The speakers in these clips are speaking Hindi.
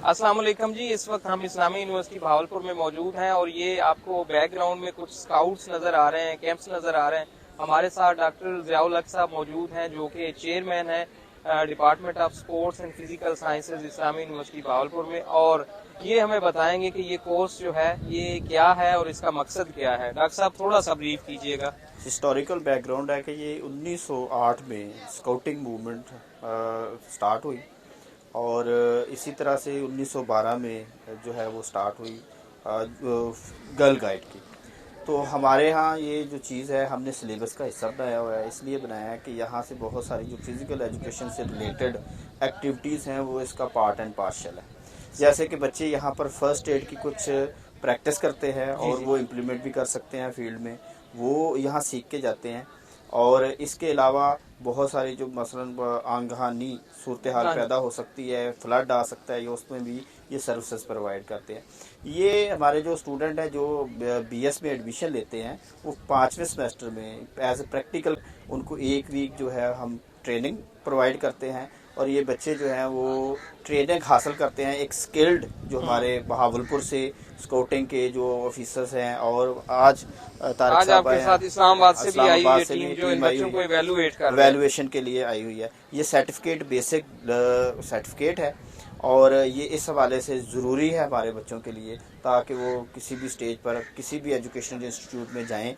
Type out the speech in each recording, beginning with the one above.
अस्सलाम वालेकुम जी। इस वक्त हम इस्लामी यूनिवर्सिटी भावलपुर में मौजूद हैं और ये आपको बैकग्राउंड में कुछ स्काउट्स नजर आ रहे हैं, कैंप्स नजर आ रहे हैं। हमारे साथ डॉक्टर ज़ियाउल हक साहब मौजूद हैं जो कि चेयरमैन है department of sports and physical sciences Islami university Bahawalpur में, और ये हमें बताएंगे कि ये कोर्स जो है ये क्या है और इसका मकसद क्या है। डॉक्टर साहब थोड़ा सा ब्रीफ कीजिएगा। हिस्टोरिकल बैकग्राउंड है कि ये 1908 में स्काउटिंग मूवमेंट स्टार्ट हुई और इसी तरह से 1912 में जो है वो स्टार्ट हुई गर्ल गाइड की। तो हमारे यहाँ ये जो चीज़ है हमने सिलेबस का हिस्सा बनाया हुआ है, इसलिए बनाया है कि यहाँ से बहुत सारी जो फिज़िकल एजुकेशन से रिलेटेड एक्टिविटीज़ हैं वो इसका पार्ट एंड पार्शल है। जैसे कि बच्चे यहाँ पर फर्स्ट एड की कुछ प्रैक्टिस करते हैं और वो इम्प्लीमेंट भी कर सकते हैं फील्ड में, वो यहाँ सीख के जाते हैं। और इसके अलावा बहुत सारी जो मसलन आंगहानी सूरत हाल पैदा हो सकती है, फ्लड आ सकता है, ये उसमें भी ये सर्विसेज प्रोवाइड करते हैं। ये हमारे जो स्टूडेंट हैं जो बीएस में एडमिशन लेते हैं वो 5वें सेमेस्टर में एज ए प्रैक्टिकल उनको 1 वीक जो है हम ट्रेनिंग प्रोवाइड करते हैं और ये बच्चे जो हैं वो ट्रेनिंग हासिल करते हैं। एक स्किल्ड जो हमारे बहावलपुर से स्काउटिंग के जो ऑफिसर्स हैं और आज तारिक साहब आपके साथ इस्लामाबाद से भी आई हुई टीम जो इन बच्चों को इवैल्यूएशन के लिए आई हुई है। ये सर्टिफिकेट बेसिक सर्टिफिकेट है और ये इस हवाले से ज़रूरी है हमारे बच्चों के लिए ताकि वो किसी भी स्टेज पर किसी भी एजुकेशनल इंस्टीट्यूट में जाएं।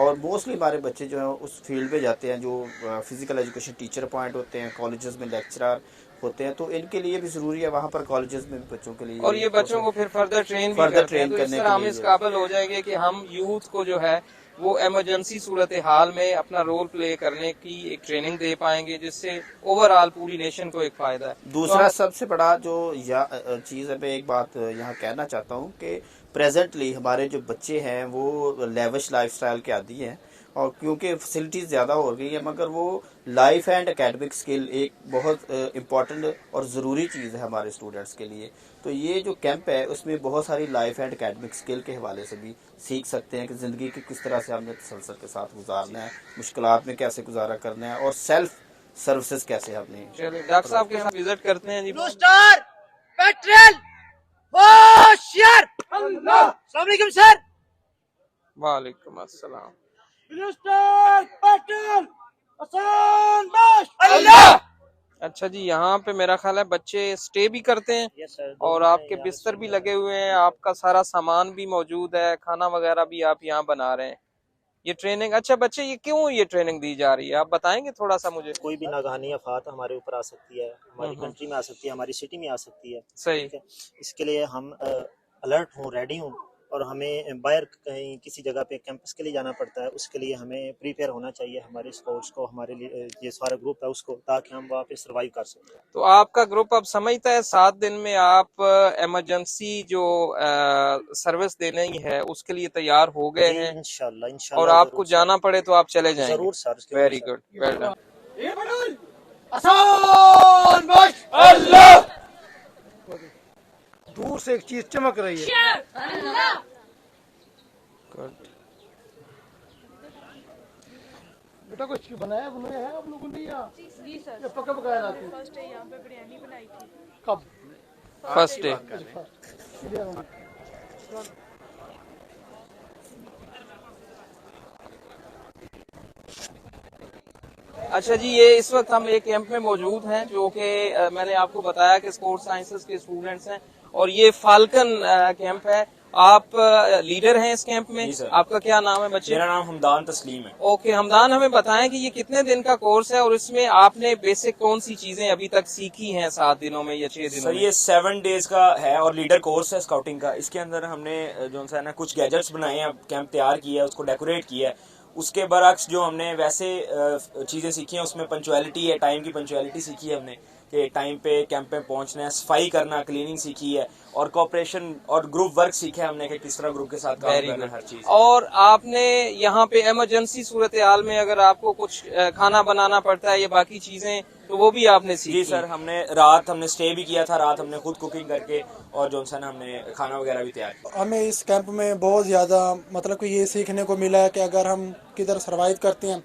और मोस्टली हमारे बच्चे जो हैं उस फील्ड में जाते हैं जो फिज़िकल एजुकेशन टीचर अपॉइंट होते हैं, कॉलेजेस में लेक्चरर होते हैं, तो इनके लिए भी ज़रूरी है वहाँ पर कॉलेजेस में भी बच्चों के लिए। और ये बच्चों को फिर फर्दर ट्रेन करने के लिए हम इस काबिल हो जाएंगे कि हम यूथ को जो है वो इमरजेंसी सूरत हाल में अपना रोल प्ले करने की एक ट्रेनिंग दे पाएंगे जिससे ओवरऑल पूरी नेशन को एक फायदा है। दूसरा सबसे बड़ा जो चीज़ है, मैं एक बात यहाँ कहना चाहता हूँ कि प्रेजेंटली हमारे जो बच्चे हैं वो लेविश लाइफस्टाइल के आदी हैं और क्योंकि फैसिलिटीज़ ज़्यादा हो गई है, मगर वो लाइफ एंड एकेडमिक स्किल एक बहुत इम्पॉर्टेंट और ज़रूरी चीज़ है हमारे स्टूडेंट्स के लिए। तो ये जो कैंप है उसमें बहुत सारी लाइफ एंड एकेडमिक स्किल के हवाले से भी सीख सकते हैं कि ज़िंदगी की किस तरह से हमने तसलसल के साथ गुजारना है, मुश्किलात में कैसे गुजारा करना है और सेल्फ सर्विसेज कैसे हमने। डॉक्टर साहब के साथ विजिट करते हैं जी। सर। वालेकुम अस्सलाम। अच्छा जी, यहाँ पे मेरा ख्याल है बच्चे स्टे भी करते हैं और आपके बिस्तर भी लगे हुए हैं, आपका सारा सामान भी मौजूद है, खाना वगैरह भी आप यहाँ बना रहे हैं। ये ट्रेनिंग, अच्छा बच्चे ये क्यों ये ट्रेनिंग दी जा रही है, आप बताएंगे थोड़ा सा मुझे। कोई भी नागहानी आफत हमारे ऊपर आ सकती है, हमारी कंट्री में आ सकती है, हमारी सिटी में आ सकती है। सही है। इसके लिए हम अलर्ट हूँ, रेडी हूँ और हमें बाहर कहीं किसी जगह पे कैंपस के लिए जाना पड़ता है, उसके लिए हमें प्रिपेयर होना चाहिए हमारे स्पोर्ट्स को, हमारे लिए ये सारा ग्रुप है उसको, ताकि हम वहाँ पे सर्वाइव कर सकें। तो आपका ग्रुप अब समझता है 7 दिन में आप इमरजेंसी जो सर्विस देने ही है उसके लिए तैयार हो गए हैं इंशाल्लाह, और आपको जाना पड़े तो आप चले जाएंगे। जरूर sir. Very good, well done. दूर से एक चीज चमक रही है। बेटा कुछ बनाया है आप लोगों ने या जी सर, पक्का पकाया लाती फर्स्ट डे यहाँ पे बिरयानी बनाई थी। कब? First day. अच्छा जी, ये इस वक्त हम एक कैंप में मौजूद हैं जो कि मैंने आपको बताया कि स्पोर्ट्स साइंसेस के स्टूडेंट्स हैं और ये फाल्कन कैंप है। आप लीडर हैं इस कैंप में, आपका क्या नाम है बच्चे? मेरा नाम हमदान तस्लीम है। ओके हमदान, हमें बताएं कि ये कितने दिन का कोर्स है और इसमें आपने बेसिक कौन सी चीजें अभी तक सीखी हैं 7 दिनों में या 6 दिनों में? ये 7 डेज का है और लीडर कोर्स है स्काउटिंग का। इसके अंदर हमने जो है ना कुछ गैजेट्स बनाए हैं, कैंप तैयार किया है, उसको डेकोरेट किया है। उसके बरक्स जो हमने वैसे चीजें सीखी हैं उसमें पंचुअलिटी है, टाइम की पंचुअलिटी सीखी है हमने कि टाइम पे कैंप पे पहुंचना है, सफाई करना, क्लीनिंग सीखी है और कोऑपरेशन और ग्रुप वर्क सीखा है हमने कि किस तरह ग्रुप के साथ काम करना है हर चीज। और आपने यहाँ पे इमरजेंसी सूरत हाल में अगर आपको कुछ खाना बनाना पड़ता है या बाकी चीजें तो वो भी आपने सीखी? जी सर, हमने स्टे भी किया था, रात हमने खुद कुकिंग करके और जो है ना हमने खाना वगैरह भी तैयार किया। हमें इस कैंप में बहुत ज़्यादा मतलब कि ये सीखने को मिला है कि अगर हम किधर सर्वाइव करते हैं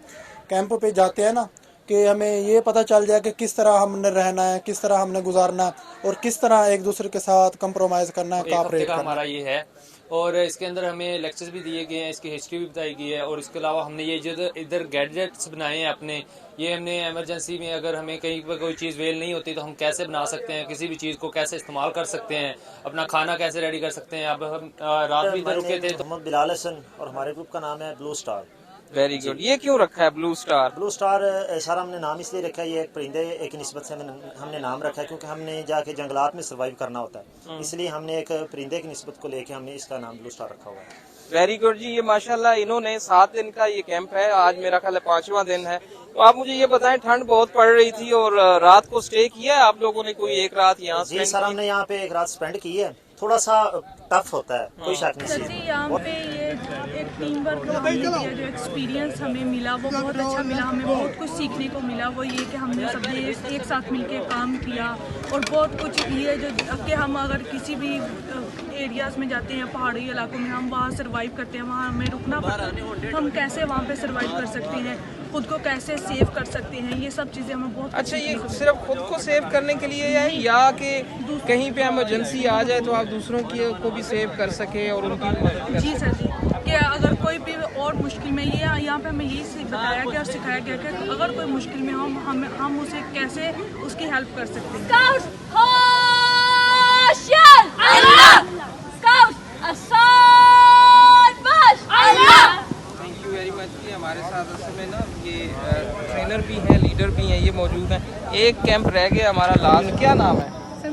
कैंप पे जाते हैं ना, कि हमें ये पता चल जाए कि किस तरह हमने रहना है, किस तरह हमने गुजारना है और किस तरह एक दूसरे के साथ कंप्रोमाइज़ करना है, एक हफ्ते कोऑपरेट का करना हमारा है। ये है और इसके अंदर हमें लेक्चर्स भी दिए गए हैं, इसकी हिस्ट्री भी बताई गई है और इसके अलावा हमने ये जो इधर गैजेट्स बनाए हैं अपने, ये हमने इमरजेंसी में अगर हमें कहीं पर कोई चीज़ वेल नहीं होती तो हम कैसे बना सकते हैं, किसी भी चीज़ को कैसे इस्तेमाल कर सकते हैं, अपना खाना कैसे रेडी कर सकते हैं। अब हम रात भी इधर रुके थे तो मोहम्मद बिलाल हसन और हमारे ग्रुप का नाम है ब्लू स्टार। Very good. ये क्यों रखा है blue star? Blue star sir हमने नाम इसलिए रखा है, ये एक परिंदे एक निस्बत से हमने नाम रखा है क्योंकि हमने जाके जंगलात में सर्वाइव करना होता है, इसलिए हमने एक परिंदे की निस्बत को लेके हमने इसका नाम ब्लू स्टार रखा हुआ है। वेरी गुड जी। ये माशाल्लाह इन्होंने 7 दिन का ये कैंप है, आज मेरा ख्याल है 5वां दिन है। तो आप मुझे ये बताएं, ठंड बहुत पड़ रही थी और रात को स्टे किया है आप लोगों ने? कोई एक रात यहाँ जी सर हमने यहाँ पे एक रात स्पेंड की है, थोड़ा सा टफ होता है, कोई शक नहीं। जी यहाँ पे ये एक टीम वर्क का हमने दिया, जो एक्सपीरियंस हमें मिला वो बहुत अच्छा मिला, हमें बहुत कुछ सीखने को मिला। वो ये कि हमने सबने एक साथ मिलके काम किया और बहुत कुछ ये जो कि हम अगर किसी भी एरियाज़ में जाते हैं, पहाड़ी इलाकों में, हम वहाँ सर्वाइव करते हैं, वहाँ हमें रुकना पड़ता है, हम कैसे वहाँ पे सर्वाइव कर सकते हैं, खुद को कैसे सेव कर सकते हैं, ये सब चीज़ें हमें बहुत। अच्छा, ये सिर्फ खुद को सेव करने के लिए है या कि कहीं पे इमरजेंसी आ जाए तो आप दूसरों की को भी सेव कर सके और उनकी मदद कर जी सर जी, कि अगर कोई भी और मुश्किल में, ये यहाँ पे हमें यही बताया गया और सिखाया गया कि अगर कोई मुश्किल में हम उसे कैसे उसकी हेल्प कर सकते हैं। थैंक यू वेरी मच कि हमारे साथ असल में ना ये ट्रेनर भी हैं, लीडर भी हैं, ये मौजूद हैं। एक कैंप रह गया हमारा लास्ट, क्या नाम है? सर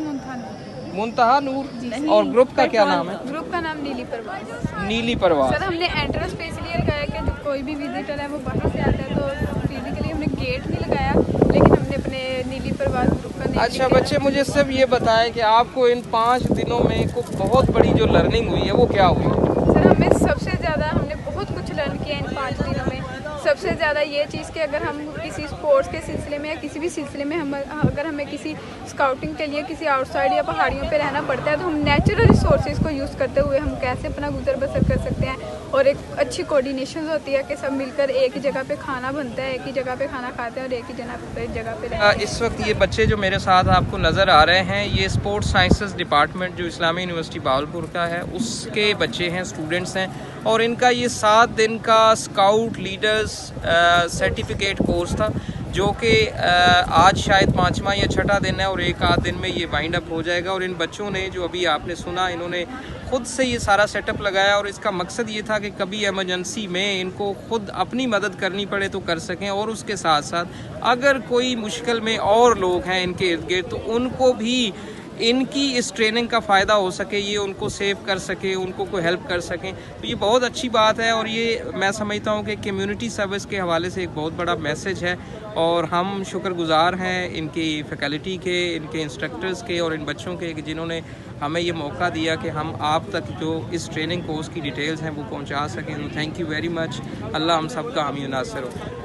मुंतहा नूर। और ग्रुप का क्या नाम है? ग्रुप का नाम नीली परवाज़। नीली परवाज़। सर हमने एंट्रेंस पे इसलिए लगाया कि जब कोई भी विजिटर है वो बाहर से आता है तो फिजिकली हमने गेट नहीं लगाया, लेकिन हमने अपने नीली परवाज़ ग्रुप का। अच्छा बच्चे, मुझे सिर्फ ये बताएं कि आपको इन 5 दिनों में को बहुत बड़ी जो लर्निंग हुई है वो क्या हुई? सर हमें सबसे ज़्यादा हमने बहुत कुछ लर्न किया इन 5 दिनों में। सबसे ज़्यादा ये चीज़ कि अगर हम किसी स्पोर्ट्स के सिलसिले में या किसी भी सिलसिले में अगर हमें किसी स्काउटिंग के लिए किसी आउटसाइड या पहाड़ियों पे रहना पड़ता है तो हम नेचुरल रिसोर्सेज को यूज़ करते हुए हम कैसे अपना गुजर बसर कर सकते हैं। और एक अच्छी कोऑर्डिनेशन होती है कि सब मिलकर एक ही जगह पे खाना बनता है, एक ही जगह पे खाना खाते हैं और एक ही जगह पे रहते हैं। इस वक्त ये बच्चे जो मेरे साथ आपको नज़र आ रहे हैं, ये स्पोर्ट्स साइंसेस डिपार्टमेंट जो इस्लामी यूनिवर्सिटी भावलपुर का है उसके बच्चे हैं, स्टूडेंट्स हैं। और इनका ये 7 दिन का स्काउट लीडर्स सर्टिफिकेट कोर्स था जो कि आज शायद 5वां या 6वां दिन है और एक आध दिन में ये वाइंड अप हो जाएगा। और इन बच्चों ने जो अभी आपने सुना, इन्होंने खुद से ये सारा सेटअप लगाया और इसका मकसद ये था कि कभी इमरजेंसी में इनको खुद अपनी मदद करनी पड़े तो कर सकें, और उसके साथ साथ अगर कोई मुश्किल में और लोग हैं इनके इर्द गिर्द तो उनको भी इनकी इस ट्रेनिंग का फ़ायदा हो सके, ये उनको सेव कर सके, उनको कोई हेल्प कर सकें। तो ये बहुत अच्छी बात है और ये मैं समझता हूँ कि कम्युनिटी सर्विस के हवाले से एक बहुत बड़ा मैसेज है। और हम शुक्रगुज़ार हैं इनकी फैकल्टी के, इनके इंस्ट्रक्टर्स के और इन बच्चों के कि जिन्होंने हमें ये मौका दिया कि हम आप तक जो इस ट्रेनिंग कोर्स की डिटेल्स हैं वो पहुँचा सकें। तो थैंक यू वेरी मच। अल्लाह हम सब का हामी नासिर हो।